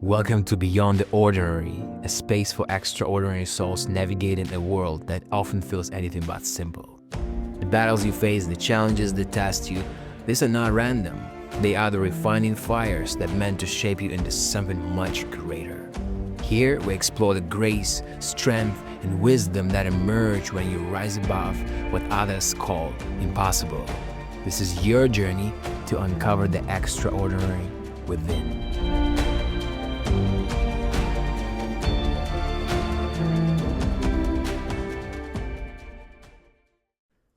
Welcome to Beyond the Ordinary, a space for extraordinary souls navigating a world that often feels anything but simple. The battles you face, the challenges that test you, these are not random. They are the refining fires that meant to shape you into something much greater. Here, we explore the grace, strength, and wisdom that emerge when you rise above what others call impossible. This is your journey to uncover the extraordinary within.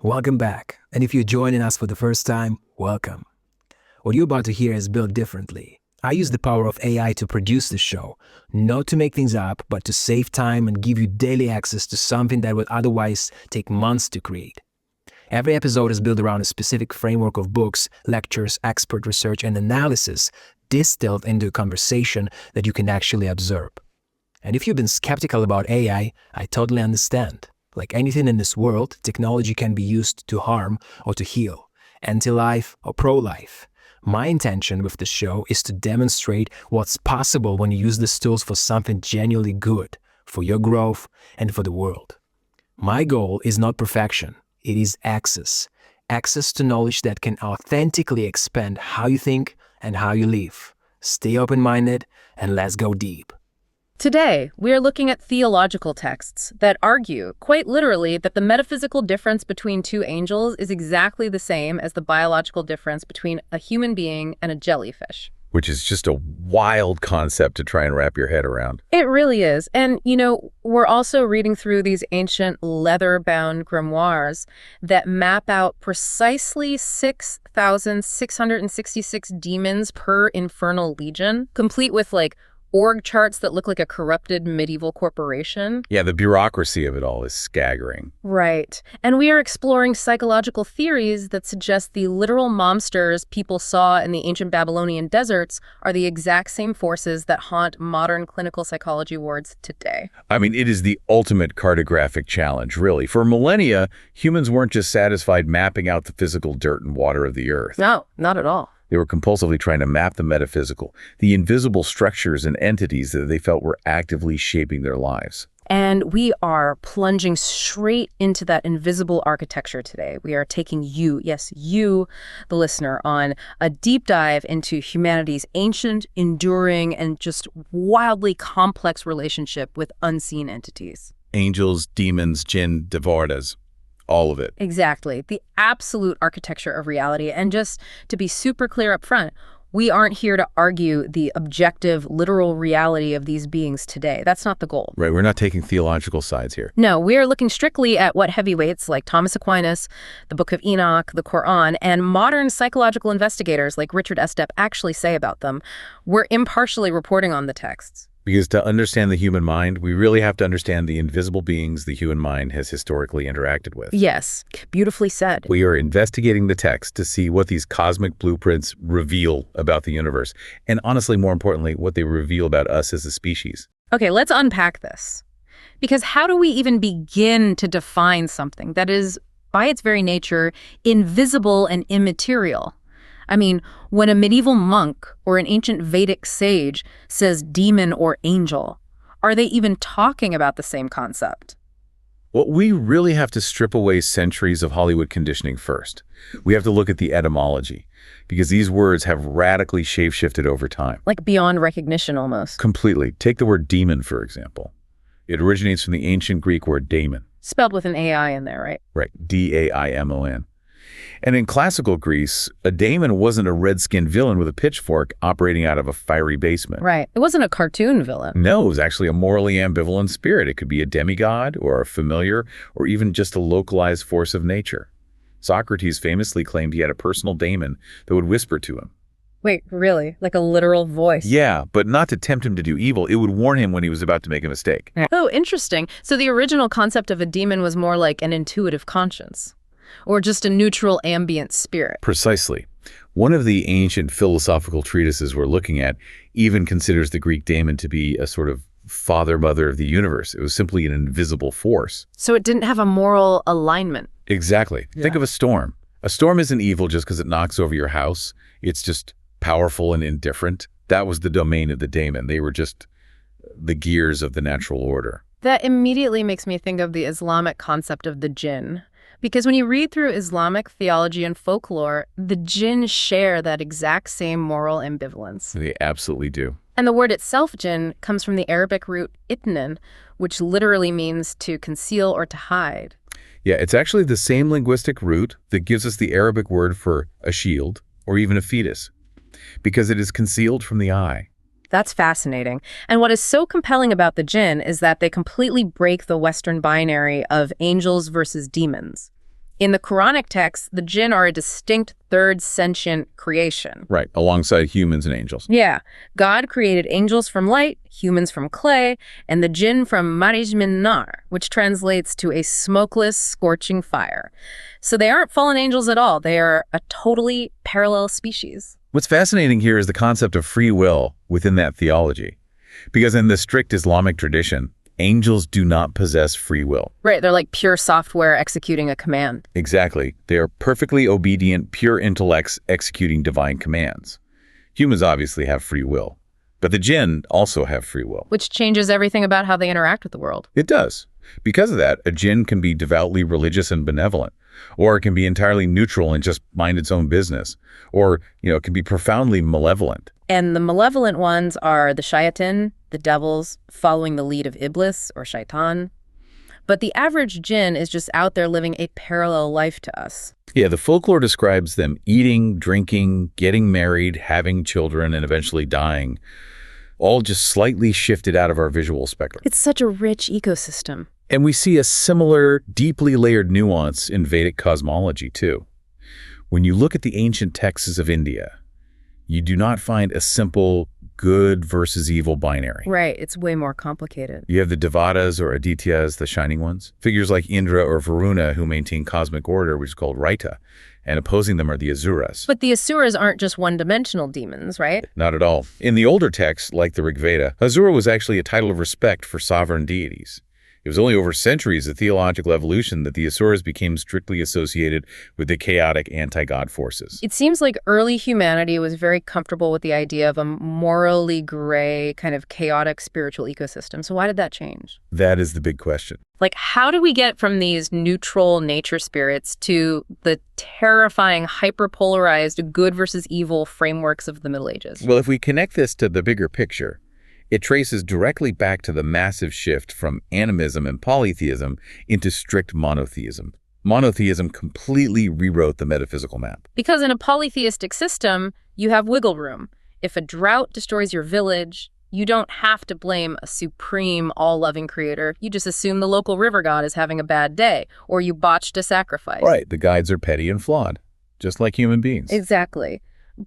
Welcome back, and if you're joining us for the first time, welcome. What you're about to hear is built differently. I use the power of AI to produce the show, not to make things up, but to save time and give you daily access to something that would otherwise take months to create. Every episode is built around a specific framework of books, lectures, expert research, and analysis distilled into a conversation that you can actually observe. And if you've been skeptical about AI, I totally understand. Like anything in this world, technology can be used to harm or to heal, anti-life or pro-life. My intention with the show is to demonstrate what's possible when you use these tools for something genuinely good, for your growth and for the world. My goal is not perfection, it is access. Access to knowledge that can authentically expand how you think and how you live. Stay open-minded and let's go deep. Today, we are looking at theological texts that argue, quite literally, that the metaphysical difference between two angels is exactly the same as the biological difference between a human being and a jellyfish. Which is just a wild concept to try and wrap your head around. It really is. And, we're also reading through these ancient leather-bound grimoires that map out precisely 6,666 demons per infernal legion, complete with, org charts that look like a corrupted medieval corporation. Yeah, the bureaucracy of it all is staggering. Right. And we are exploring psychological theories that suggest the literal monsters people saw in the ancient Babylonian deserts are the exact same forces that haunt modern clinical psychology wards today. I mean, it is the ultimate cartographic challenge, really. For millennia, humans weren't just satisfied mapping out the physical dirt and water of the earth. No, not at all. They were compulsively trying to map the metaphysical, the invisible structures and entities that they felt were actively shaping their lives. And we are plunging straight into that invisible architecture today. We are taking you, yes, you, the listener, on a deep dive into humanity's ancient, enduring, and just wildly complex relationship with unseen entities. Angels, demons, jinn, devardas. All of it. Exactly. The absolute architecture of reality. And just to be super clear up front, we aren't here to argue the objective, literal reality of these beings today. That's not the goal. Right. We're not taking theological sides here. No, we are looking strictly at what heavyweights like Thomas Aquinas, the Book of Enoch, the Quran, and modern psychological investigators like Richard Estep actually say about them. We're impartially reporting on the texts. Because to understand the human mind, we really have to understand the invisible beings the human mind has historically interacted with. Yes, beautifully said. We are investigating the text to see what these cosmic blueprints reveal about the universe, and honestly, more importantly, what they reveal about us as a species. Okay, let's unpack this. Because how do we even begin to define something that is, by its very nature, invisible and immaterial? I mean, when a medieval monk or an ancient Vedic sage says demon or angel, are they even talking about the same concept? Well, we really have to strip away centuries of Hollywood conditioning first. We have to look at the etymology, because these words have radically shape-shifted over time. Like beyond recognition almost. Completely. Take the word demon, for example. It originates from the ancient Greek word daemon. Spelled with an AI in there, right? Right. D-A-I-M-O-N. And in classical Greece, a daemon wasn't a red-skinned villain with a pitchfork operating out of a fiery basement. Right. It wasn't a cartoon villain. No, it was actually a morally ambivalent spirit. It could be a demigod or a familiar or even just a localized force of nature. Socrates famously claimed he had a personal daemon that would whisper to him. Wait, really? Like a literal voice? Yeah, but not to tempt him to do evil. It would warn him when he was about to make a mistake. Oh, interesting. So the original concept of a demon was more like an intuitive conscience. Or just a neutral ambient spirit. Precisely. One of the ancient philosophical treatises we're looking at even considers the Greek daemon to be a sort of father-mother of the universe. It was simply an invisible force. So it didn't have a moral alignment. Exactly. Yeah. Think of a storm. A storm isn't evil just because it knocks over your house. It's just powerful and indifferent. That was the domain of the daemon. They were just the gears of the natural order. That immediately makes me think of the Islamic concept of the jinn. Because when you read through Islamic theology and folklore, the jinn share that exact same moral ambivalence. They absolutely do. And the word itself, jinn, comes from the Arabic root itnan, which literally means to conceal or to hide. Yeah, it's actually the same linguistic root that gives us the Arabic word for a shield or even a fetus, because it is concealed from the eye. That's fascinating. And what is so compelling about the jinn is that they completely break the Western binary of angels versus demons. In the Quranic text, the jinn are a distinct third sentient creation. Right, alongside humans and angels. Yeah. God created angels from light, humans from clay, and the jinn from marij min nar, which translates to a smokeless, scorching fire. So they aren't fallen angels at all. They are a totally parallel species. What's fascinating here is the concept of free will within that theology. Because in the strict Islamic tradition, angels do not possess free will. Right, they're like pure software executing a command. Exactly. They are perfectly obedient, pure intellects executing divine commands. Humans obviously have free will, but the jinn also have free will. Which changes everything about how they interact with the world. It does. Because of that, a jinn can be devoutly religious and benevolent, or it can be entirely neutral and just mind its own business, or, it can be profoundly malevolent. And the malevolent ones are the shayatin, the devils, following the lead of Iblis or shaitan. But the average jinn is just out there living a parallel life to us. Yeah, the folklore describes them eating, drinking, getting married, having children, and eventually dying, all just slightly shifted out of our visual spectrum. It's such a rich ecosystem. And we see a similar, deeply layered nuance in Vedic cosmology, too. When you look at the ancient texts of India, you do not find a simple good versus evil binary. Right, it's way more complicated. You have the Devatas or Adityas, the shining ones, figures like Indra or Varuna who maintain cosmic order, which is called Raita, and opposing them are the Asuras. But the Asuras aren't just one-dimensional demons, right? Not at all. In the older texts, like the Rig Veda, Asura was actually a title of respect for sovereign deities. It was only over centuries of theological evolution that the Asuras became strictly associated with the chaotic anti-God forces. It seems like early humanity was very comfortable with the idea of a morally gray, kind of chaotic spiritual ecosystem. So why did that change? That is the big question. Like, how do we get from these neutral nature spirits to the terrifying, hyperpolarized good versus evil frameworks of the Middle Ages? Well, if we connect this to the bigger picture, it traces directly back to the massive shift from animism and polytheism into strict monotheism. Monotheism completely rewrote the metaphysical map. Because in a polytheistic system, you have wiggle room. If a drought destroys your village, you don't have to blame a supreme, all-loving creator. You just assume the local river god is having a bad day, or you botched a sacrifice. Right, the guides are petty and flawed, just like human beings. Exactly.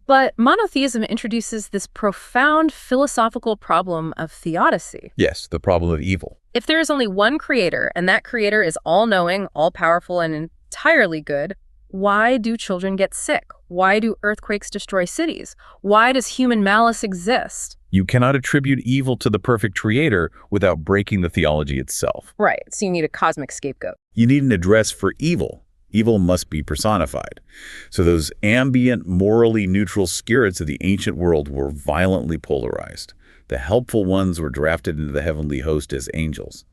But monotheism introduces this profound philosophical problem of theodicy. Yes, the problem of evil. If there is only one creator, and that creator is all-knowing, all-powerful, and entirely good, why do children get sick? Why do earthquakes destroy cities? Why does human malice exist? You cannot attribute evil to the perfect creator without breaking the theology itself. Right, so you need a cosmic scapegoat. You need an address for evil. Evil must be personified. So those ambient, morally neutral spirits of the ancient world were violently polarized. The helpful ones were drafted into the heavenly host as angels,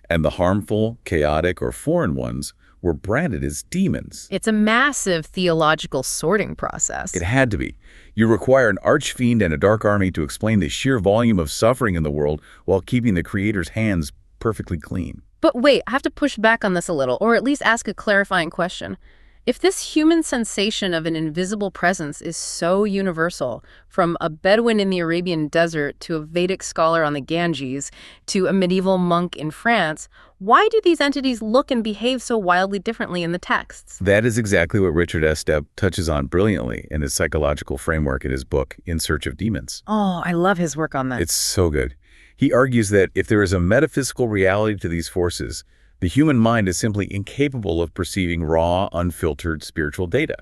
and the harmful, chaotic, or foreign ones were branded as demons. It's a massive theological sorting process. It had to be. You require an archfiend and a dark army to explain the sheer volume of suffering in the world while keeping the creator's hands perfectly clean. But wait, I have to push back on this a little, or at least ask a clarifying question. If this human sensation of an invisible presence is so universal, from a Bedouin in the Arabian desert to a Vedic scholar on the Ganges to a medieval monk in France, why do these entities look and behave so wildly differently in the texts? That is exactly what Richard S. Stepp touches on brilliantly in his psychological framework in his book, In Search of Demons. Oh, I love his work on that. It's so good. He argues that if there is a metaphysical reality to these forces, the human mind is simply incapable of perceiving raw, unfiltered spiritual data.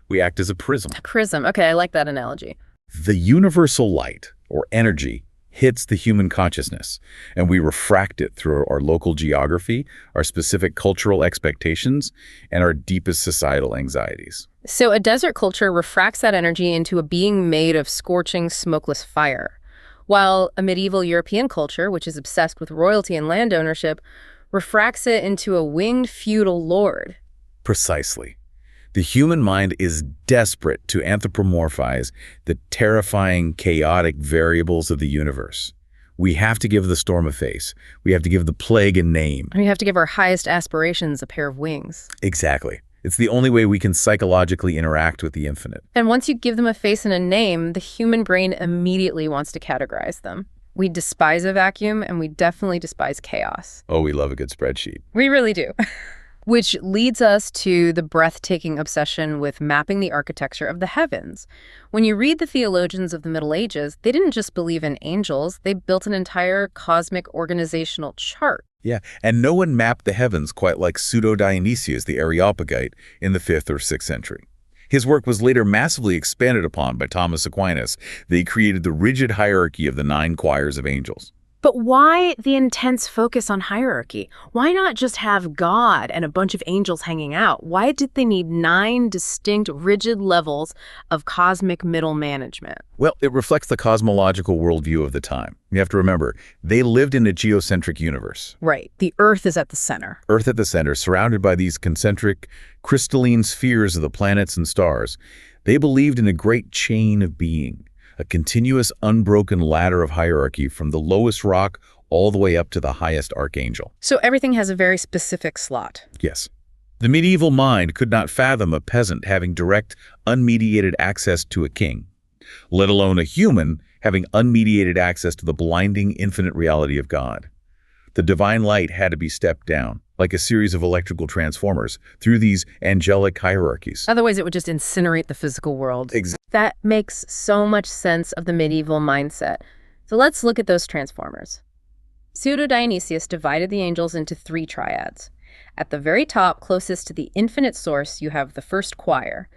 We act as a prism. Prism. Okay, I like that analogy. The universal light, or energy, hits the human consciousness, and we refract it through our local geography, our specific cultural expectations, and our deepest societal anxieties. So a desert culture refracts that energy into a being made of scorching, smokeless fire, while a medieval European culture, which is obsessed with royalty and land ownership, refracts it into a winged feudal lord. Precisely. The human mind is desperate to anthropomorphize the terrifying, chaotic variables of the universe. We have to give the storm a face. We have to give the plague a name. And we have to give our highest aspirations a pair of wings. Exactly. It's the only way we can psychologically interact with the infinite. And once you give them a face and a name, the human brain immediately wants to categorize them. We despise a vacuum, and we definitely despise chaos. Oh, we love a good spreadsheet. We really do. Which leads us to the breathtaking obsession with mapping the architecture of the heavens. When you read the theologians of the Middle Ages, they didn't just believe in angels, they built an entire cosmic organizational chart. Yeah, and no one mapped the heavens quite like Pseudo-Dionysius the Areopagite in the 5th or 6th century. His work was later massively expanded upon by Thomas Aquinas. They created the rigid hierarchy of the 9 choirs of angels. But why the intense focus on hierarchy? Why not just have God and a bunch of angels hanging out? Why did they need 9 distinct, rigid levels of cosmic middle management? Well, it reflects the cosmological worldview of the time. You have to remember, they lived in a geocentric universe. Right. The Earth is at the center. Earth at the center, surrounded by these concentric, crystalline spheres of the planets and stars. They believed in a great chain of being, a continuous, unbroken ladder of hierarchy from the lowest rock all the way up to the highest archangel. So everything has a very specific slot. Yes. The medieval mind could not fathom a peasant having direct, unmediated access to a king, let alone a human having unmediated access to the blinding, infinite reality of God. The divine light had to be stepped down, like a series of electrical transformers, through these angelic hierarchies. Otherwise, it would just incinerate the physical world. That makes so much sense of the medieval mindset. So let's look at those transformers. Pseudo-Dionysius divided the angels into 3 triads. At the very top, closest to the infinite source, you have the first choir,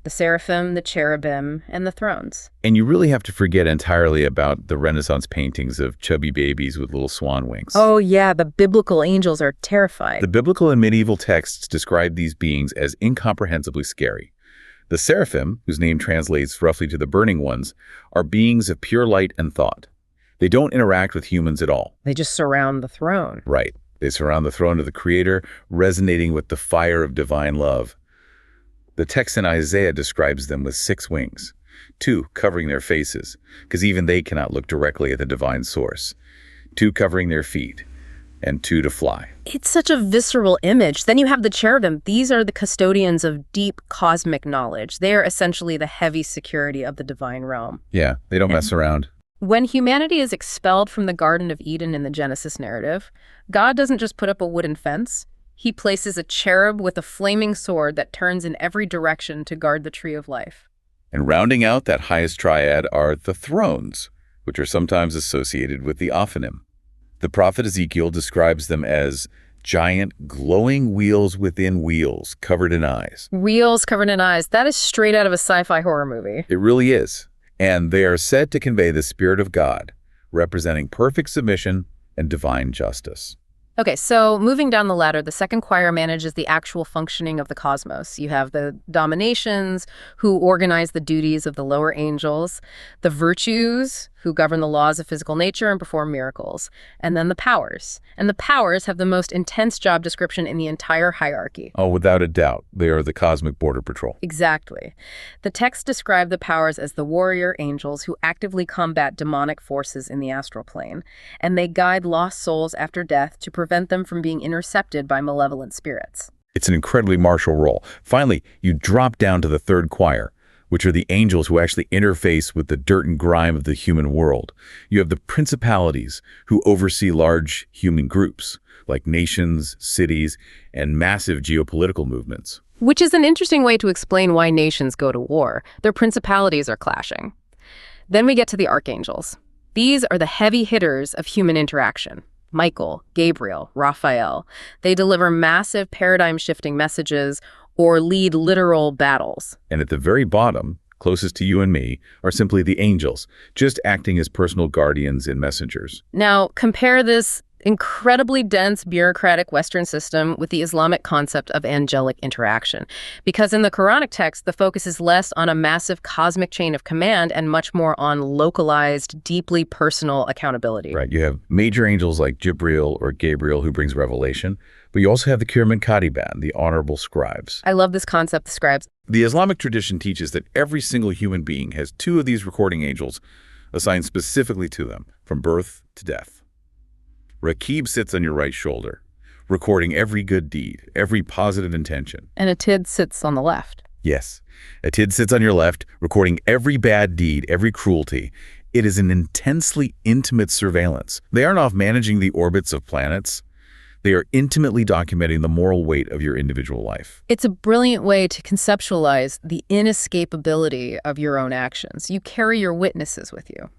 the seraphim, the cherubim, and the thrones. And you really have to forget entirely about the Renaissance paintings of chubby babies with little swan wings. Oh yeah, the biblical angels are terrifying. The biblical and medieval texts describe these beings as incomprehensibly scary. The seraphim, whose name translates roughly to the burning ones, are beings of pure light and thought. They don't interact with humans at all. They just surround the throne. Right. They surround the throne of the Creator, resonating with the fire of divine love. The text in Isaiah describes them with 6 wings, 2 covering their faces, because even they cannot look directly at the divine source, 2 covering their feet, and 2 to fly. It's such a visceral image. Then you have the cherubim. These are the custodians of deep cosmic knowledge. They are essentially the heavy security of the divine realm. Yeah, they don't mess around. When humanity is expelled from the Garden of Eden in the Genesis narrative, God doesn't just put up a wooden fence. He places a cherub with a flaming sword that turns in every direction to guard the tree of life. And rounding out that highest triad are the thrones, which are sometimes associated with the Ophanim. The prophet Ezekiel describes them as giant, glowing wheels within wheels, covered in eyes. Wheels covered in eyes. That is straight out of a sci-fi horror movie. It really is. And they are said to convey the Spirit of God, representing perfect submission and divine justice. Okay, so moving down the ladder, the second choir manages the actual functioning of the cosmos. You have the dominations, who organize the duties of the lower angels, the virtues, who govern the laws of physical nature and perform miracles, and then the powers. And the powers have the most intense job description in the entire hierarchy. Oh, without a doubt, they are the cosmic border patrol. Exactly. The texts describe the powers as the warrior angels who actively combat demonic forces in the astral plane, and they guide lost souls after death to prevent them from being intercepted by malevolent spirits. It's an incredibly martial role. Finally, you drop down to the third choir, which are the angels who actually interface with the dirt and grime of the human world. You have the principalities, who oversee large human groups, like nations, cities, and massive geopolitical movements. Which is an interesting way to explain why nations go to war. Their principalities are clashing. Then we get to the archangels. These are the heavy hitters of human interaction. Michael, Gabriel, Raphael. They deliver massive paradigm-shifting messages or lead literal battles. And at the very bottom, closest to you and me, are simply the angels, just acting as personal guardians and messengers. Now, compare this incredibly dense bureaucratic Western system with the Islamic concept of angelic interaction. Because in the Quranic text, the focus is less on a massive cosmic chain of command and much more on localized, deeply personal accountability. Right. You have major angels like Jibril or Gabriel who brings revelation, but you also have the Kiram Katiban, the honorable scribes. I love this concept, the scribes. The Islamic tradition teaches that every single human being has two of these recording angels assigned specifically to them, from birth to death. Raqib sits on your right shoulder, recording every good deed, every positive intention. And Atid sits on the left. Yes. Atid sits on your left, recording every bad deed, every cruelty. It is an intensely intimate surveillance. They aren't off managing the orbits of planets. They are intimately documenting the moral weight of your individual life. It's a brilliant way to conceptualize the inescapability of your own actions. You carry your witnesses with you.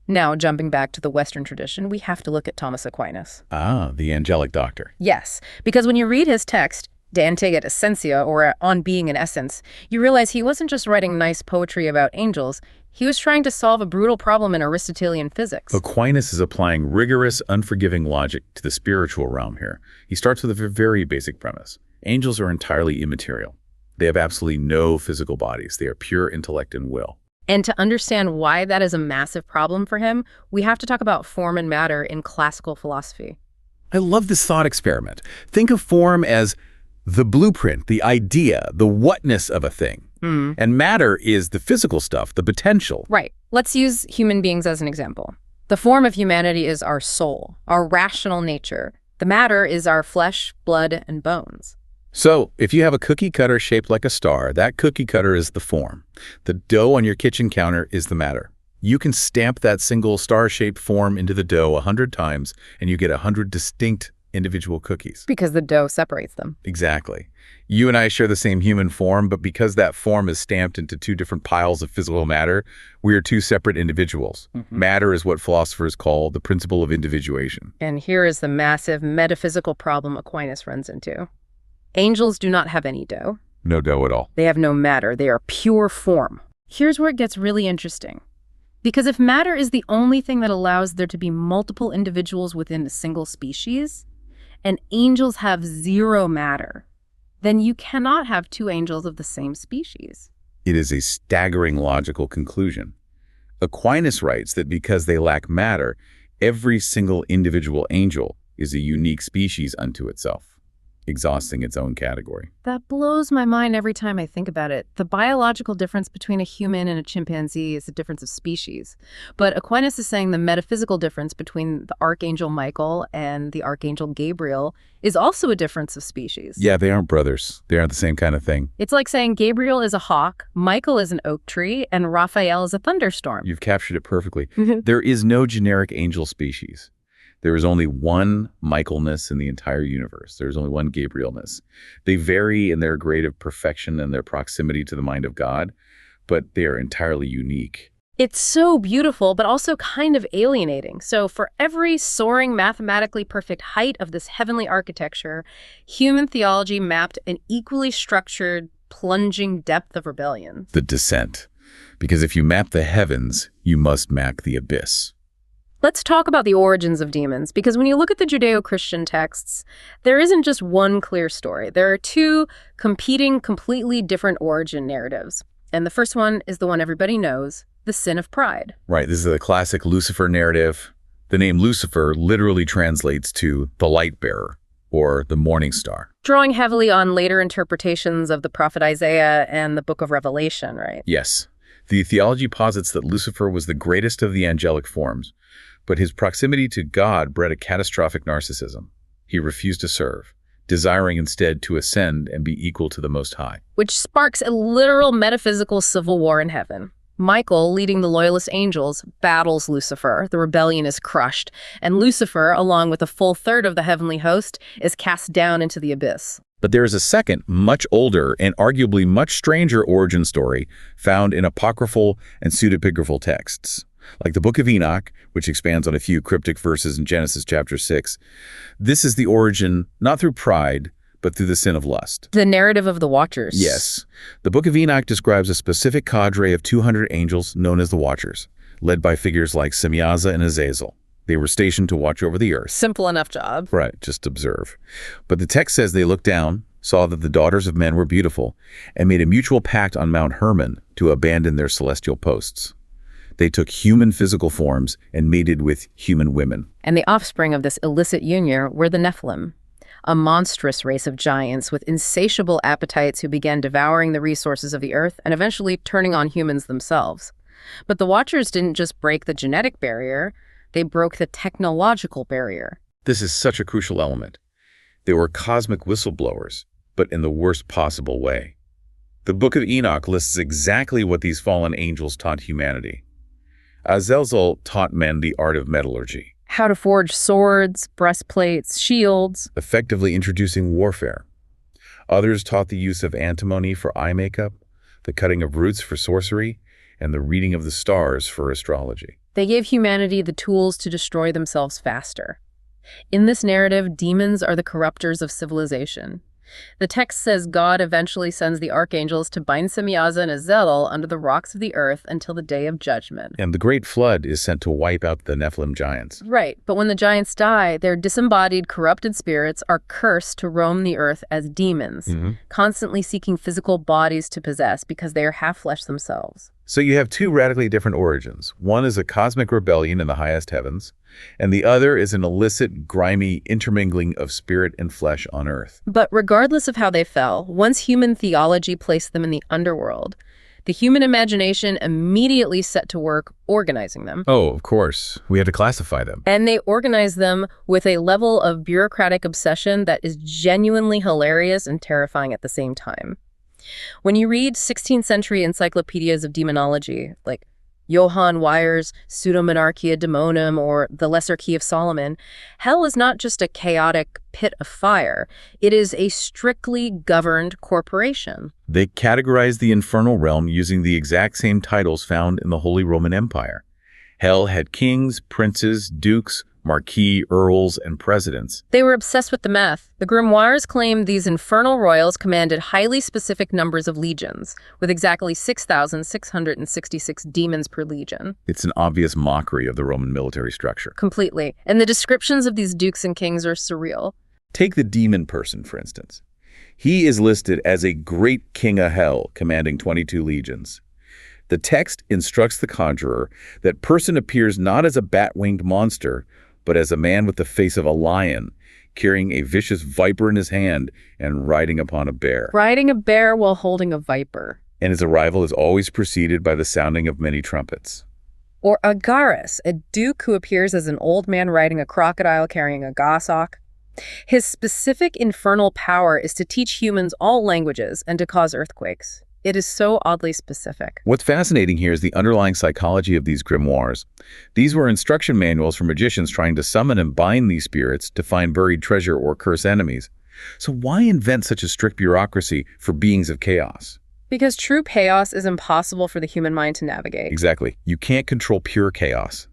Now, jumping back to the Western tradition, we have to look at Thomas Aquinas. Ah, the angelic doctor. Yes, because when you read his text, De Integet Essentia, or On Being in Essence, you realize he wasn't just writing nice poetry about angels, he was trying to solve a brutal problem in Aristotelian physics. Aquinas is applying rigorous, unforgiving logic to the spiritual realm here. He starts with a very basic premise. Angels are entirely immaterial. They have absolutely no physical bodies. They are pure intellect and will. And to understand why that is a massive problem for him, we have to talk about form and matter in classical philosophy. I love this thought experiment. Think of form as the blueprint, the idea, the whatness of a thing. And matter is the physical stuff, the potential. Right. Let's use human beings as an example. The form of humanity is our soul, our rational nature. The matter is our flesh, blood, and bones. So, if you have a cookie cutter shaped like a star, that cookie cutter is the form. The dough on your kitchen counter is the matter. You can stamp that single star-shaped form into the dough 100 times, and you get 100 distinct individual cookies. Because the dough separates them. Exactly. You and I share the same human form, but because that form is stamped into two different piles of physical matter, we are two separate individuals. Matter is what philosophers call the principle of individuation. And here is the massive metaphysical problem Aquinas runs into. Angels do not have any dough. No dough at all. They have no matter. They are pure form. Here's where it gets really interesting. Because if matter is the only thing that allows there to be multiple individuals within a single species, and angels have zero matter, then you cannot have two angels of the same species. It is a staggering logical conclusion. Aquinas writes that because they lack matter, every single individual angel is a unique species unto itself, exhausting its own category. That blows my mind every time I think about it. The biological difference between a human and a chimpanzee is a difference of species. But Aquinas is saying the metaphysical difference between the archangel Michael and the archangel Gabriel is also a difference of species. Yeah, they aren't brothers. They aren't the same kind of thing. It's like saying Gabriel is a hawk, Michael is an oak tree, and Raphael is a thunderstorm. You've captured it perfectly. There is no generic angel species. There is only one Michaelness in the entire universe. There is only one Gabrielness. They vary in their grade of perfection and their proximity to the mind of God, but they are entirely unique. It's so beautiful, but also kind of alienating. So for every soaring, mathematically perfect height of this heavenly architecture, human theology mapped an equally structured, plunging depth of rebellion. The descent. Because if you map the heavens, you must map the abyss. Let's talk about the origins of demons, because when you look at the Judeo-Christian texts, there isn't just one clear story. There are two competing, completely different origin narratives. And the first one is the one everybody knows, the sin of pride. Right, this is the classic Lucifer narrative. The name Lucifer literally translates to the light bearer, or the morning star. Drawing heavily on later interpretations of the prophet Isaiah and the book of Revelation, right? Yes. The theology posits that Lucifer was the greatest of the angelic forms, but his proximity to God bred a catastrophic narcissism. He refused to serve, desiring instead to ascend and be equal to the Most High. Which sparks a literal metaphysical civil war in heaven. Michael, leading the loyalist angels, battles Lucifer. The rebellion is crushed, and Lucifer, along with a full third of the heavenly host, is cast down into the abyss. But there is a second, much older, and arguably much stranger origin story found in apocryphal and pseudepigraphal texts. Like the Book of Enoch, which expands on a few cryptic verses in Genesis chapter 6. This is the origin, not through pride, but through the sin of lust. The narrative of the Watchers. Yes. The Book of Enoch describes a specific cadre of 200 angels known as the Watchers, led by figures like Semyaza and Azazel. They were stationed to watch over the earth. Simple enough job. Right, just observe. But the text says they looked down, saw that the daughters of men were beautiful, and made a mutual pact on Mount Hermon to abandon their celestial posts. They took human physical forms and mated with human women. And the offspring of this illicit union were the Nephilim, a monstrous race of giants with insatiable appetites who began devouring the resources of the earth and eventually turning on humans themselves. But the Watchers didn't just break the genetic barrier, they broke the technological barrier. This is such a crucial element. They were cosmic whistleblowers, but in the worst possible way. The Book of Enoch lists exactly what these fallen angels taught humanity. Azazel taught men the art of metallurgy, How to forge swords, breastplates, shields. effectively introducing warfare. Others taught the use of antimony for eye makeup, the cutting of roots for sorcery, and the reading of the stars for astrology. They gave humanity the tools to destroy themselves faster. In this narrative, demons are the corruptors of civilization. The text says God eventually sends the archangels to bind Semyaza and Azazel under the rocks of the earth until the day of judgment. And the great flood is sent to wipe out the Nephilim giants. Right, but when the giants die, their disembodied, corrupted spirits are cursed to roam the earth as demons, constantly seeking physical bodies to possess because they are half-flesh themselves. So you have two radically different origins. One is a cosmic rebellion in the highest heavens, and the other is an illicit, grimy intermingling of spirit and flesh on earth. But regardless of how they fell, once human theology placed them in the underworld, the human imagination immediately set to work organizing them. Oh, of course. We had to classify them. And they organized them with a level of bureaucratic obsession that is genuinely hilarious and terrifying at the same time. When you read 16th century encyclopedias of demonology, like Johann Weyer's Pseudomonarchia Daemonum or The Lesser Key of Solomon, hell is not just a chaotic pit of fire. It is a strictly governed corporation. They categorized the infernal realm using the exact same titles found in the Holy Roman Empire. Hell had kings, princes, dukes, marquis, earls, and presidents. They were obsessed with the math. The grimoires claimed these infernal royals commanded highly specific numbers of legions, with exactly 6,666 demons per legion. It's an obvious mockery of the Roman military structure. Completely. And the descriptions of these dukes and kings are surreal. Take the demon person, for instance. He is listed as a great king of hell, commanding 22 legions. The text instructs the conjurer that person appears not as a bat-winged monster, but as a man with the face of a lion, carrying a vicious viper in his hand and riding upon a bear. Riding a bear while holding a viper. And his arrival is always preceded by the sounding of many trumpets. Or Agaris, a duke who appears as an old man riding a crocodile carrying a goshawk. His specific infernal power is to teach humans all languages and to cause earthquakes. It is so oddly specific. What's fascinating here is the underlying psychology of these grimoires. These were instruction manuals for magicians trying to summon and bind these spirits to find buried treasure or curse enemies. So why invent such a strict bureaucracy for beings of chaos? Because true chaos is impossible for the human mind to navigate. Exactly. You can't control pure chaos.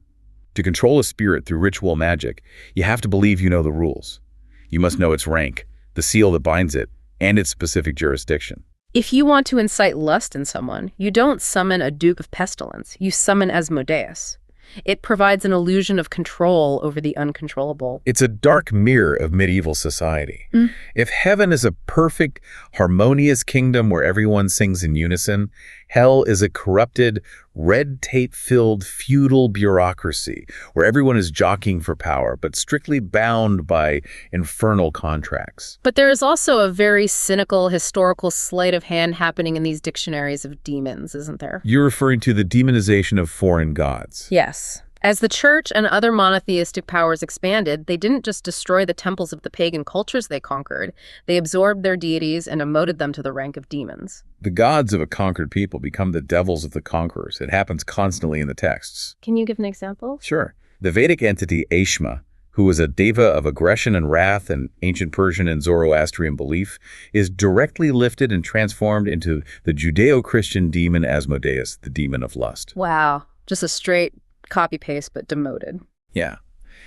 To control a spirit through ritual magic, you have to believe you know the rules. You must know its rank, the seal that binds it, and its specific jurisdiction. If you want to incite lust in someone, you don't summon a Duke of Pestilence. You summon Asmodeus. It provides an illusion of control over the uncontrollable. It's a dark mirror of medieval society. If heaven is a perfect, harmonious kingdom where everyone sings in unison, hell is a corrupted, red tape-filled feudal bureaucracy where everyone is jockeying for power, but strictly bound by infernal contracts. But there is also a very cynical historical sleight of hand happening in these dictionaries of demons, isn't there? You're referring to the demonization of foreign gods. Yes. As the church and other monotheistic powers expanded, they didn't just destroy the temples of the pagan cultures they conquered. They absorbed their deities and demoted them to the rank of demons. The gods of a conquered people become the devils of the conquerors. It happens constantly in the texts. Can you give an example? Sure. The Vedic entity Ashma, who was a deva of aggression and wrath in ancient Persian and Zoroastrian belief, is directly lifted and transformed into the Judeo-Christian demon Asmodeus, the demon of lust. Wow. Just a straight copy-paste, but demoted. Yeah.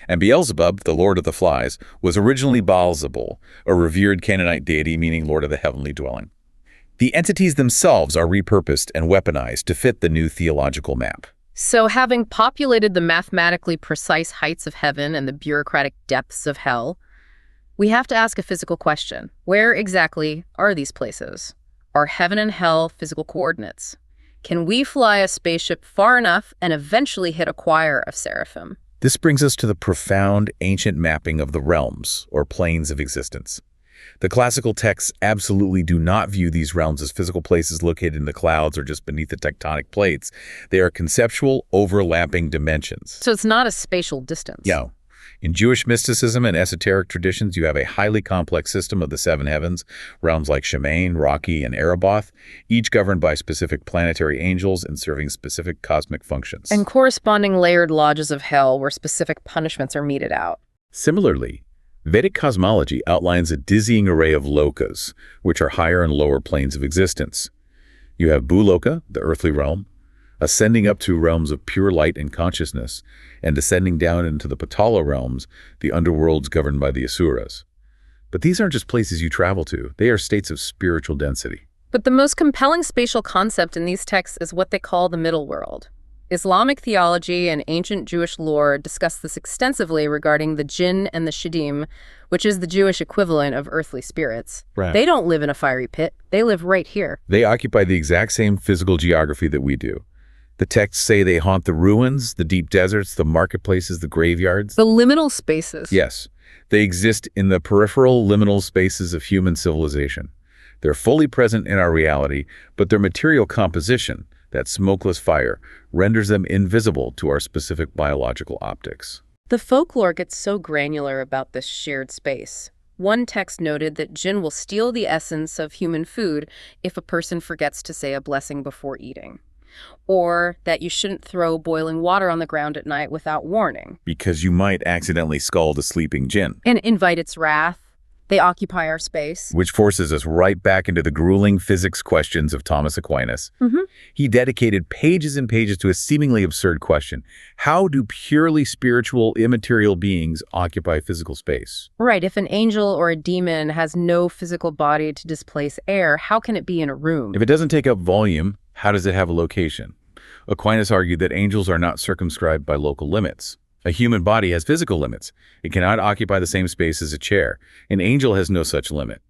And Beelzebub, the lord of the flies, was originally Baal-zebul, a revered Canaanite deity meaning lord of the heavenly dwelling. The entities themselves are repurposed and weaponized to fit the new theological map. So having populated the mathematically precise heights of heaven and the bureaucratic depths of hell, we have to ask a physical question. Where exactly are these places? Are heaven and hell physical coordinates? Can we fly a spaceship far enough and eventually hit a choir of seraphim? This brings us to the profound ancient mapping of the realms, or planes of existence. The classical texts absolutely do not view these realms as physical places located in the clouds or just beneath the tectonic plates. They are conceptual, overlapping dimensions. So it's not a spatial distance. Yeah. In Jewish mysticism and esoteric traditions, you have a highly complex system of the seven heavens, realms like Shemain, Rocky, and Erebath, each governed by specific planetary angels and serving specific cosmic functions. And corresponding layered lodges of hell where specific punishments are meted out. Similarly, Vedic cosmology outlines a dizzying array of lokas, which are higher and lower planes of existence. You have Bhuloka, the earthly realm, ascending up to realms of pure light and consciousness, and descending down into the Patala realms, the underworlds governed by the Asuras. But these aren't just places you travel to, they are states of spiritual density. But the most compelling spatial concept in these texts is what they call the middle world. Islamic theology and ancient Jewish lore discuss this extensively regarding the jinn and the shadim, which is the Jewish equivalent of earthly spirits. Right. They don't live in a fiery pit. They live right here. They occupy the exact same physical geography that we do. The texts say they haunt the ruins, the deep deserts, the marketplaces, the graveyards. The liminal spaces. Yes, they exist in the peripheral liminal spaces of human civilization. They're fully present in our reality, but their material composition, that smokeless fire, renders them invisible to our specific biological optics. The folklore gets so granular about this shared space. One text noted that jinn will steal the essence of human food if a person forgets to say a blessing before eating. Or that you shouldn't throw boiling water on the ground at night without warning. Because you might accidentally scald a sleeping jinn. And invite its wrath. They occupy our space. Which forces us right back into the grueling physics questions of Thomas Aquinas. He dedicated pages and pages to a seemingly absurd question. How do purely spiritual, immaterial beings occupy physical space? Right, if an angel or a demon has no physical body to displace air, how can it be in a room? If it doesn't take up volume, how does it have a location? Aquinas argued that angels are not circumscribed by local limits. A human body has physical limits. It cannot occupy the same space as a chair. An angel has no such limit.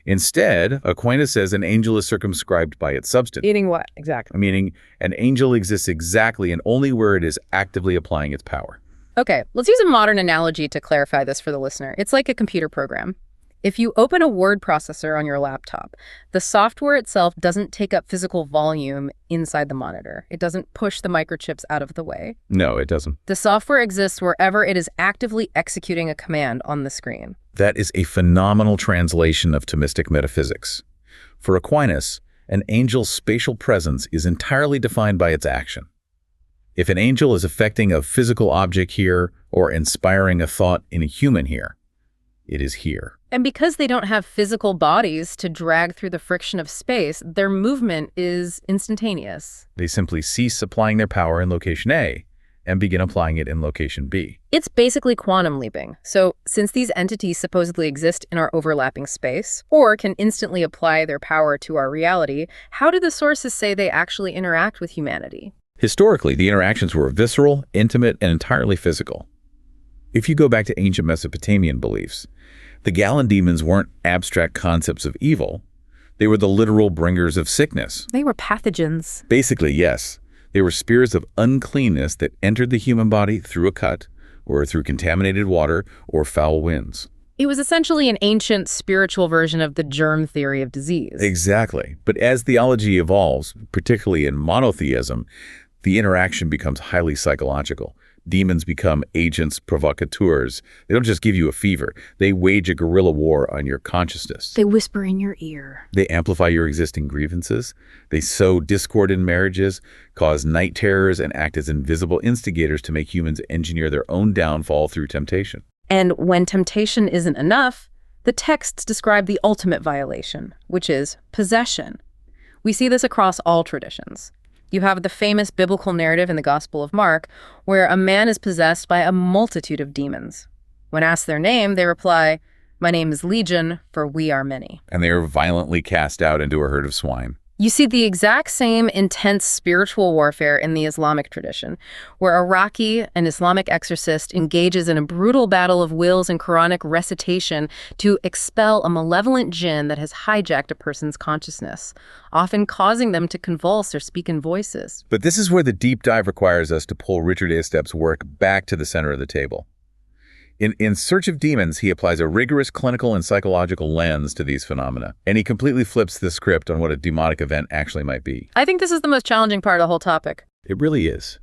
Instead, Aquinas says an angel is circumscribed by its substance. Meaning what, exactly? Meaning an angel exists exactly and only where it is actively applying its power. Okay, let's use a modern analogy to clarify this for the listener. It's like a computer program. If you open a word processor on your laptop, the software itself doesn't take up physical volume inside the monitor. It doesn't push the microchips out of the way. No, it doesn't. The software exists wherever it is actively executing a command on the screen. That is a phenomenal translation of Thomistic metaphysics. For Aquinas, an angel's spatial presence is entirely defined by its action. If an angel is affecting a physical object here or inspiring a thought in a human here, it is here. And because they don't have physical bodies to drag through the friction of space, their movement is instantaneous. They simply cease applying their power in location A and begin applying it in location B. It's basically quantum leaping. So since these entities supposedly exist in our overlapping space, or can instantly apply their power to our reality, how do the sources say they actually interact with humanity? Historically, the interactions were visceral, intimate, and entirely physical. If you go back to ancient Mesopotamian beliefs, the Galan demons weren't abstract concepts of evil. They were the literal bringers of sickness. They were pathogens. Basically, yes. They were spirits of uncleanness that entered the human body through a cut, or through contaminated water, or foul winds. It was essentially an ancient spiritual version of the germ theory of disease. Exactly. But as theology evolves, particularly in monotheism, the interaction becomes highly psychological. Demons become agents provocateurs. They don't just give you a fever. They wage a guerrilla war on your consciousness. They whisper in your ear. They amplify your existing grievances. They sow discord in marriages, cause night terrors, and act as invisible instigators to make humans engineer their own downfall through temptation. And when temptation isn't enough, the texts describe the ultimate violation, which is possession. We see this across all traditions. You have the famous biblical narrative in the Gospel of Mark, where a man is possessed by a multitude of demons. When asked their name, they reply, "My name is Legion, for we are many." And they are violently cast out into a herd of swine. You see the exact same intense spiritual warfare in the Islamic tradition, where a Raqi, an Islamic exorcist, engages in a brutal battle of wills and Quranic recitation to expel a malevolent jinn that has hijacked a person's consciousness, often causing them to convulse or speak in voices. But this is where the deep dive requires us to pull Richard Estep's work back to the center of the table. In Search of Demons, he applies a rigorous clinical and psychological lens to these phenomena, and he completely flips the script on what a demonic event actually might be. I think this is the most challenging part of the whole topic. It really is.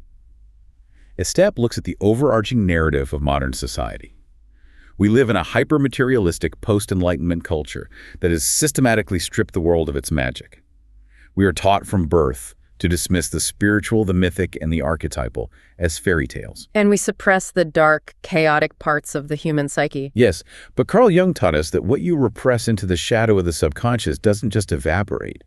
Estep looks at the overarching narrative of modern society. We live in a hyper-materialistic post-Enlightenment culture that has systematically stripped the world of its magic. We are taught from birth to dismiss the spiritual, the mythic, and the archetypal as fairy tales. And we suppress the dark, chaotic parts of the human psyche. Yes, but Carl Jung taught us that what you repress into the shadow of the subconscious doesn't just evaporate,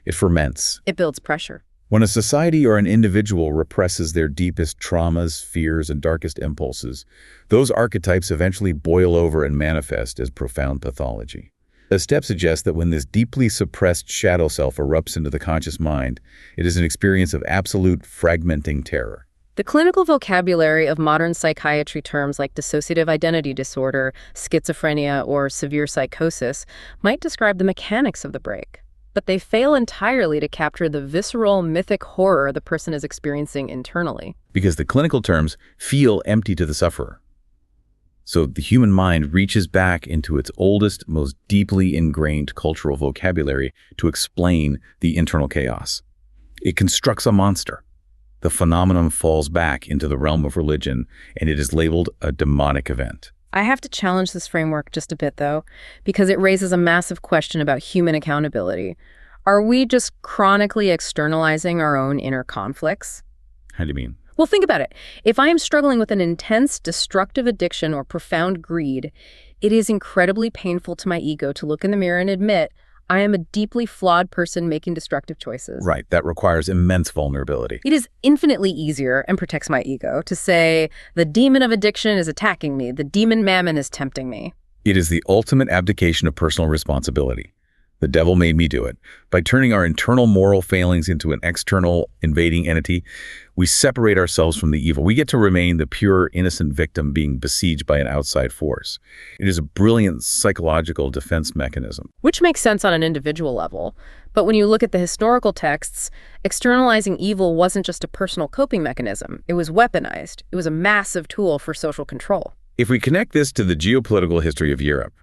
it ferments. It builds pressure. When a society or an individual represses their deepest traumas, fears, and darkest impulses, those archetypes eventually boil over and manifest as profound pathology. Estep suggests that when this deeply suppressed shadow self erupts into the conscious mind, it is an experience of absolute fragmenting terror. The clinical vocabulary of modern psychiatry terms like dissociative identity disorder, schizophrenia, or severe psychosis might describe the mechanics of the break, but they fail entirely to capture the visceral, mythic horror the person is experiencing internally. Because the clinical terms feel empty to the sufferer. So the human mind reaches back into its oldest, most deeply ingrained cultural vocabulary to explain the internal chaos. It constructs a monster. The phenomenon falls back into the realm of religion, and it is labeled a demonic event. I have to challenge this framework just a bit, though, because it raises a massive question about human accountability. Are we just chronically externalizing our own inner conflicts? How do you mean? Well, think about it. If I am struggling with an intense, destructive addiction or profound greed, it is incredibly painful to my ego to look in the mirror and admit I am a deeply flawed person making destructive choices. Right, that requires immense vulnerability. It is infinitely easier and protects my ego to say, the demon of addiction is attacking me, the demon mammon is tempting me. It is the ultimate abdication of personal responsibility. The devil made me do it. By turning our internal moral failings into an external invading entity, we separate ourselves from the evil. We get to remain the pure, innocent victim being besieged by an outside force. It is a brilliant psychological defense mechanism. Which makes sense on an individual level. But when you look at the historical texts, externalizing evil wasn't just a personal coping mechanism. It was weaponized. It was a massive tool for social control. If we connect this to the geopolitical history of Europe,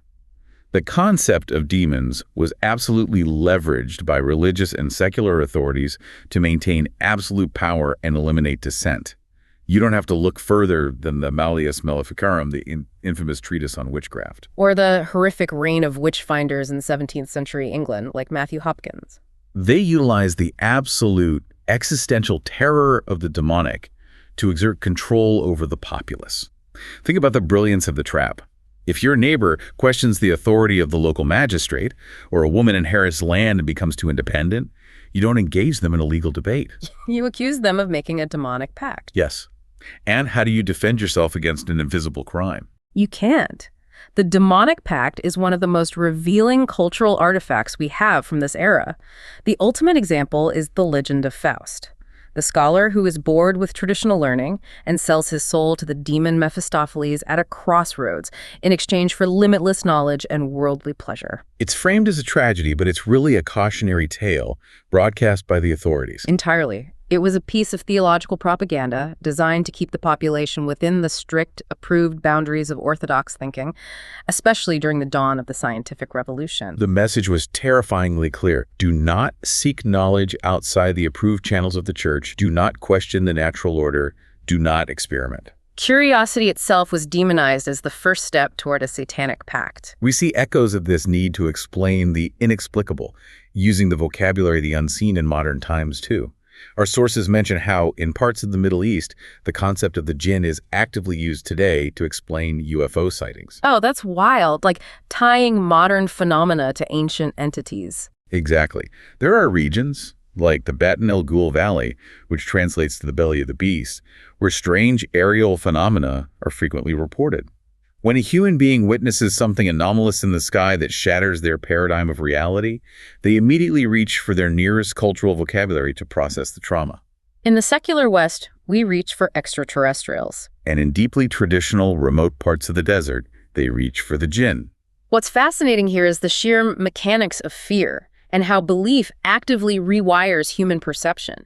the concept of demons was absolutely leveraged by religious and secular authorities to maintain absolute power and eliminate dissent. You don't have to look further than the Malleus Maleficarum, the infamous treatise on witchcraft. Or the horrific reign of witch finders in 17th century England, like Matthew Hopkins. They utilized the absolute existential terror of the demonic to exert control over the populace. Think about the brilliance of the trap. If your neighbor questions the authority of the local magistrate, or a woman inherits land and becomes too independent, you don't engage them in a legal debate. You accuse them of making a demonic pact. Yes. And how do you defend yourself against an invisible crime? You can't. The demonic pact is one of the most revealing cultural artifacts we have from this era. The ultimate example is the legend of Faust. The scholar who is bored with traditional learning and sells his soul to the demon Mephistopheles at a crossroads in exchange for limitless knowledge and worldly pleasure. It's framed as a tragedy, but it's really a cautionary tale broadcast by the authorities. Entirely. It was a piece of theological propaganda designed to keep the population within the strict, approved boundaries of orthodox thinking, especially during the dawn of the scientific revolution. The message was terrifyingly clear. Do not seek knowledge outside the approved channels of the church. Do not question the natural order. Do not experiment. Curiosity itself was demonized as the first step toward a satanic pact. We see echoes of this need to explain the inexplicable, using the vocabulary of the unseen in modern times too. Our sources mention how, in parts of the Middle East, the concept of the jinn is actively used today to explain UFO sightings. Oh, that's wild. Like tying modern phenomena to ancient entities. Exactly. There are regions, like the Batn el Ghul Valley, which translates to the belly of the beast, where strange aerial phenomena are frequently reported. When a human being witnesses something anomalous in the sky that shatters their paradigm of reality, they immediately reach for their nearest cultural vocabulary to process the trauma. In the secular West, we reach for extraterrestrials. And in deeply traditional, remote parts of the desert, they reach for the jinn. What's fascinating here is the sheer mechanics of fear and how belief actively rewires human perception.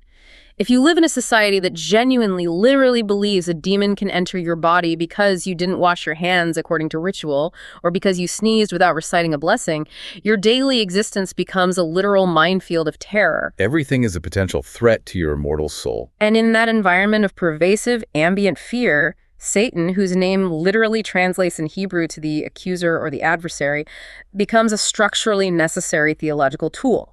If you live in a society that genuinely, literally believes a demon can enter your body because you didn't wash your hands according to ritual, or because you sneezed without reciting a blessing, your daily existence becomes a literal minefield of terror. Everything is a potential threat to your immortal soul. And in that environment of pervasive, ambient fear, Satan, whose name literally translates in Hebrew to the accuser or the adversary, becomes a structurally necessary theological tool.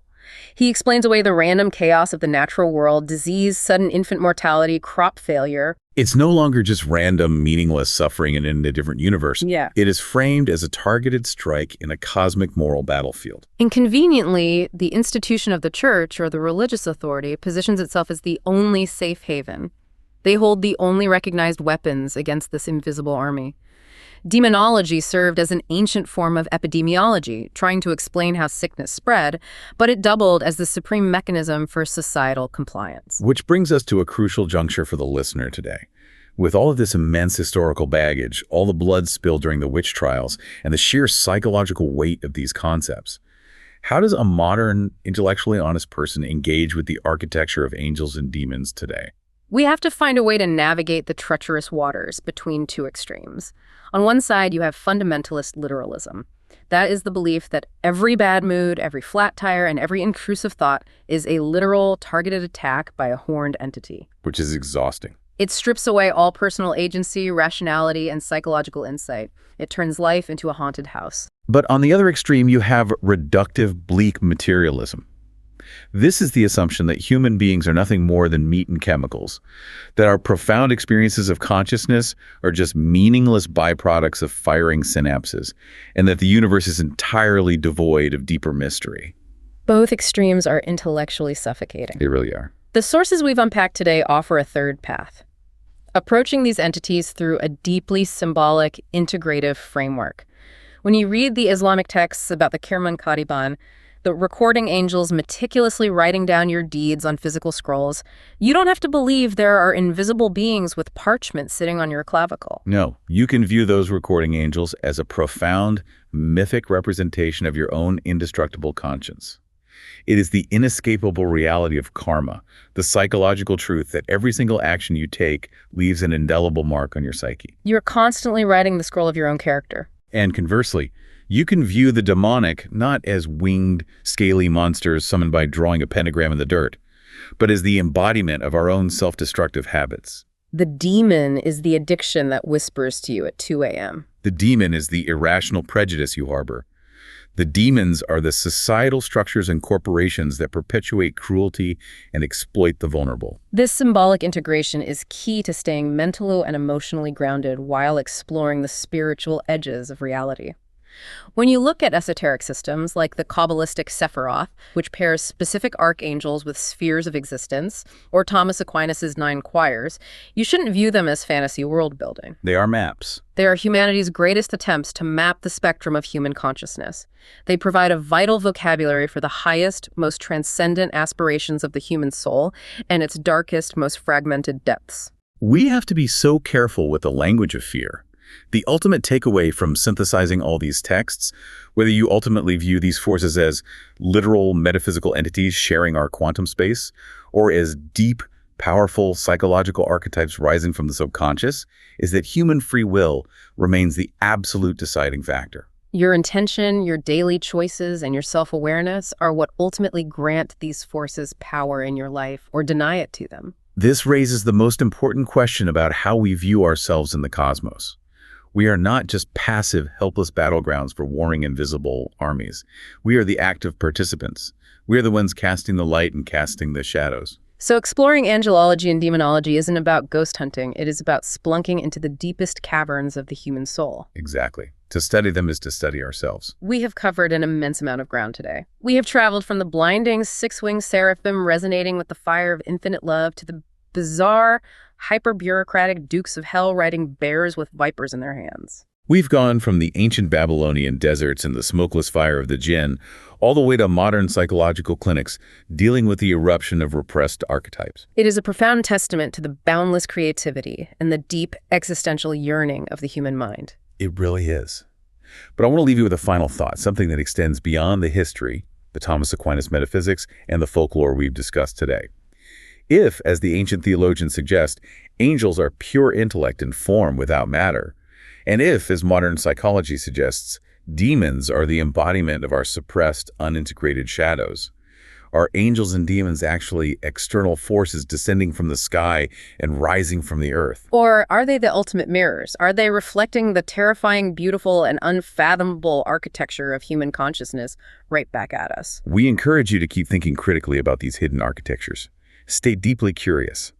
He explains away the random chaos of the natural world, disease, sudden infant mortality, crop failure. It's no longer just random, meaningless suffering in a different universe. Yeah. It is framed as a targeted strike in a cosmic moral battlefield. Inconveniently, the institution of the church or the religious authority positions itself as the only safe haven. They hold the only recognized weapons against this invisible army. Demonology served as an ancient form of epidemiology, trying to explain how sickness spread, but it doubled as the supreme mechanism for societal compliance. Which brings us to a crucial juncture for the listener today. With all of this immense historical baggage, all the blood spilled during the witch trials, and the sheer psychological weight of these concepts, how does a modern, intellectually honest person engage with the architecture of angels and demons today? We have to find a way to navigate the treacherous waters between two extremes. On one side, you have fundamentalist literalism. That is the belief that every bad mood, every flat tire, and every intrusive thought is a literal, targeted attack by a horned entity. Which is exhausting. It strips away all personal agency, rationality, and psychological insight. It turns life into a haunted house. But on the other extreme, you have reductive, bleak materialism. This is the assumption that human beings are nothing more than meat and chemicals, that our profound experiences of consciousness are just meaningless byproducts of firing synapses, and that the universe is entirely devoid of deeper mystery. Both extremes are intellectually suffocating. They really are. The sources we've unpacked today offer a third path, approaching these entities through a deeply symbolic, integrative framework. When you read the Islamic texts about the Kirman Katiban, the recording angels meticulously writing down your deeds on physical scrolls, you don't have to believe there are invisible beings with parchment sitting on your clavicle. No, you can view those recording angels as a profound, mythic representation of your own indestructible conscience. It is the inescapable reality of karma, the psychological truth that every single action you take leaves an indelible mark on your psyche. You're constantly writing the scroll of your own character. And conversely, you can view the demonic not as winged, scaly monsters summoned by drawing a pentagram in the dirt, but as the embodiment of our own self-destructive habits. The demon is the addiction that whispers to you at 2 a.m. The demon is the irrational prejudice you harbor. The demons are the societal structures and corporations that perpetuate cruelty and exploit the vulnerable. This symbolic integration is key to staying mentally and emotionally grounded while exploring the spiritual edges of reality. When you look at esoteric systems like the Kabbalistic Sephiroth, which pairs specific archangels with spheres of existence, or Thomas Aquinas' 9 choirs, you shouldn't view them as fantasy world building. They are maps. They are humanity's greatest attempts to map the spectrum of human consciousness. They provide a vital vocabulary for the highest, most transcendent aspirations of the human soul and its darkest, most fragmented depths. We have to be so careful with the language of fear. The ultimate takeaway from synthesizing all these texts, whether you ultimately view these forces as literal metaphysical entities sharing our quantum space, or as deep, powerful psychological archetypes rising from the subconscious, is that human free will remains the absolute deciding factor. Your intention, your daily choices, and your self-awareness are what ultimately grant these forces power in your life or deny it to them. This raises the most important question about how we view ourselves in the cosmos. We are not just passive, helpless battlegrounds for warring invisible armies. We are the active participants. We are the ones casting the light and casting the shadows. So exploring angelology and demonology isn't about ghost hunting. It is about splunking into the deepest caverns of the human soul. Exactly. To study them is to study ourselves. We have covered an immense amount of ground today. We have traveled from the blinding six-winged seraphim resonating with the fire of infinite love to the bizarre, hyper-bureaucratic dukes of hell riding bears with vipers in their hands. We've gone from the ancient Babylonian deserts and the smokeless fire of the jinn all the way to modern psychological clinics dealing with the eruption of repressed archetypes. It is a profound testament to the boundless creativity and the deep existential yearning of the human mind. It really is. But I want to leave you with a final thought, something that extends beyond the history, the Thomas Aquinas metaphysics, and the folklore we've discussed today. If, as the ancient theologians suggest, angels are pure intellect and form without matter, and if, as modern psychology suggests, demons are the embodiment of our suppressed, unintegrated shadows, are angels and demons actually external forces descending from the sky and rising from the earth? Or are they the ultimate mirrors? Are they reflecting the terrifying, beautiful, and unfathomable architecture of human consciousness right back at us? We encourage you to keep thinking critically about these hidden architectures. Stay deeply curious.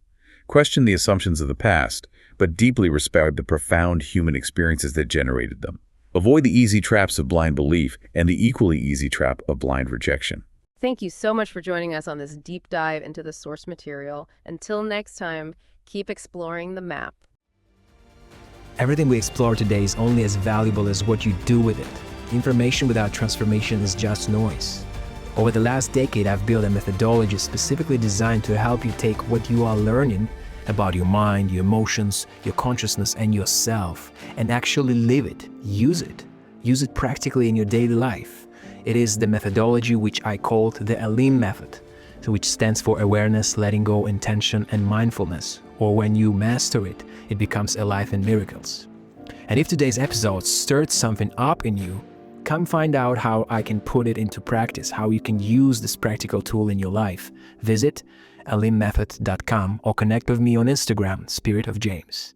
Question the assumptions of the past, but deeply respect the profound human experiences that generated them. Avoid the easy traps of blind belief and the equally easy trap of blind rejection. Thank you so much for joining us on this deep dive into the source material. Until next time, keep exploring the map. Everything we explore today is only as valuable as what you do with it. Information without transformation is just noise. Over the last decade, I've built a methodology specifically designed to help you take what you are learning about your mind, your emotions, your consciousness, and yourself, and actually live it, use it. Use it practically in your daily life. It is the methodology which I called the Elim method, which stands for awareness, letting go, intention, and mindfulness. Or when you master it, it becomes a life in miracles. And if today's episode stirred something up in you, come find out how I can put it into practice, how you can use this practical tool in your life. Visit elimmethod.com or connect with me on Instagram, Spirit of James.